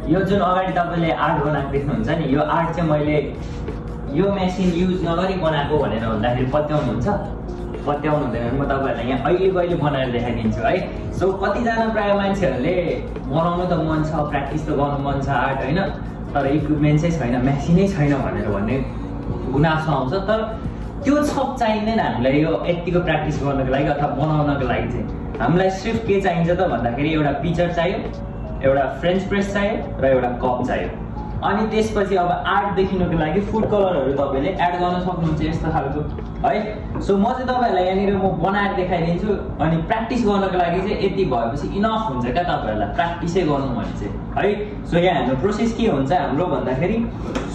यो जुन अगाडि तपाईँले आर्ट बनाएको देख्नुहुन्छ नि, यो आर्ट चाहिँ मैले यो मेसिन युज नगरी बनाएको भनेर भन्दाखेरि पत्याउनुहुन्छ? पत्याउनु हुँदैन। म तपाईँहरूलाई यहाँ अहिले बनाएर देखाइदिन्छु है। सो कतिजना प्राय मान्छेहरूले बनाउनु त मन छ, प्र्याक्टिस त गर्नु मन छ आर्ट होइन, तर इक्विपमेन्ट चाहिँ छैन, मेसिनै छैन भनेर भन्ने गुनासो आउँछ। तर त्यो सब चाहिँदैन हामीलाई यो यतिको प्र्याक्टिस गर्नको लागि अथवा बनाउनको लागि चाहिँ। हामीलाई सिर्फ के चाहिन्छ त भन्दाखेरि एउटा पिचर चाहियो, एउटा फ्रेन्च प्रेस चाहियो र एउटा कप चाहियो। अनि त्यसपछि अब आर्ट देखिनुको लागि फुड कलरहरू तपाईँले एड गर्न सक्नुहुन्छ यस्तो खालको है। सो म चाहिँ तपाईँहरूलाई यहाँनिर म बनाएर देखाइदिन्छु। अनि प्र्याक्टिस गर्नको लागि चाहिँ यति भएपछि इनफ हुन्छ क्या तपाईँहरूलाई, प्र्याक्टिसै गर्नु भने चाहिँ है। सो यहाँ हाम्रो प्रोसेस के हुन्छ हाम्रो भन्दाखेरि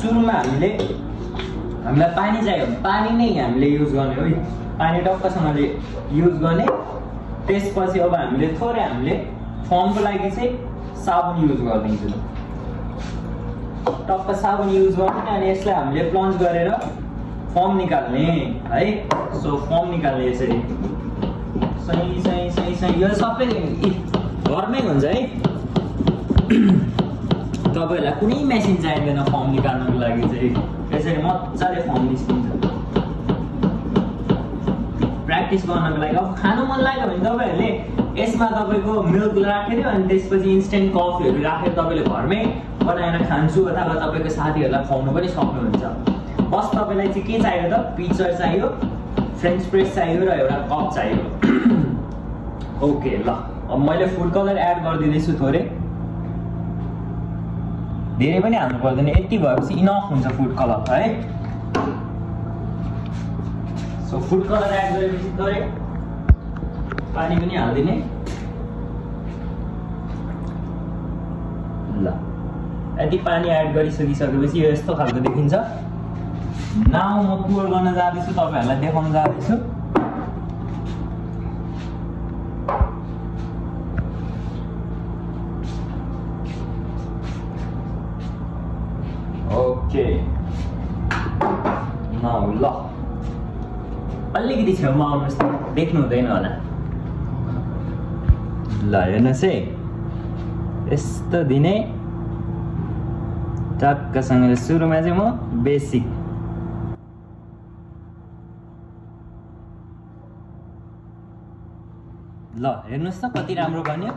सुरुमा हामीलाई पानी चाहियो, पानी नै हामीले युज गर्ने हो। पानी टक्कसँगले युज गर्ने। त्यसपछि अब हामीले फर्मको लागि चाहिँ साबुन युज गरिदिन्छु। टक्क साबुन युज गर्ने अनि यसलाई हामीले प्लन्ज गरेर फर्म निकाल्ने है। सो फर्म निकाल्ने यसरी सही यो सबै घरमै हुन्छ है। तपाईँहरूलाई कुनै मेसिन चाहिँदैन फर्म निकाल्नुको लागि चाहिँ। यसरी मजाले फर्म निस्किन्छ प्र्याक्टिस गर्नको लागि। अब खानु मन लाग्यो भने तपाईँहरूले यसमा तपाईँको मिल्क राखेर अनि त्यसपछि इन्स्टेन्ट कफीहरू राखेर तपाईँले घरमै बनाएर खान्छु अथवा तपाईँको साथीहरूलाई खुवाउनु पनि सक्नुहुन्छ। बस तपाईँलाई चाहिँ के चाहियो त? पिचर चाहियो, फ्रेन्च प्रेस चाहियो र एउटा कप चाहियो। ओके ल, अब मैले फुड कलर एड गरिदिँदैछु थोरै, धेरै पनि हाल्नु पर्दैन, यति भएपछि इनफ हुन्छ फुड कलर है। सो फुड कलर एड गरेपछि थोरै पानी पनि हालिदिने। ल यति पानी एड गरिसकिसकेपछि यो यस्तो खालको देखिन्छ। नाउ म पोर गर्न जाँदैछु, तपाईँहरूलाई देखाउन जाँदैछु। ओके नाउ ल अलिकति छेउमा आउनुहोस् त, देख्नु हुँदैन होला। ल हेर्नुहोस् है, यस्तो दिने टक्कसँगले। सुरुमा चाहिँ म बेसिक ल हेर्नुहोस् त कति राम्रो बन्यो।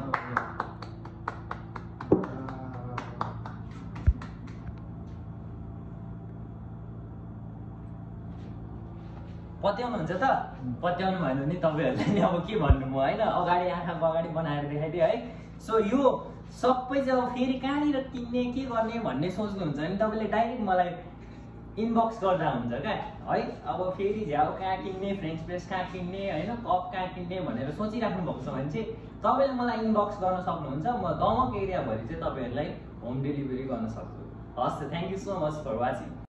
पत्याउनुहुन्छ त? पत्याउनु भएन भने तपाईँहरूलाई नि अब के भन्नु म होइन, अगाडि आँखाको अगाडि बनाएर देखाइदिएँ है। सो यो सबै चाहिँ अब फेरि कहाँनिर किन्ने के गर्ने भन्ने सोच्नुहुन्छ भने तपाईँले डाइरेक्ट मलाई इनबक्स गर्दा हुन्छ क्या है। अब फेरि झ्याउ कहाँ किन्ने, फ्रेन्च प्रेस कहाँ किन्ने होइन, कप कहाँ किन्ने भनेर सोचिराख्नु भएको छ भने चाहिँ तपाईँले मलाई इनबक्स गर्न सक्नुहुन्छ। म दमक एरियाभरि चाहिँ तपाईँहरूलाई होम डेलिभरी गर्न सक्छु। हस्, thank you so much for watching.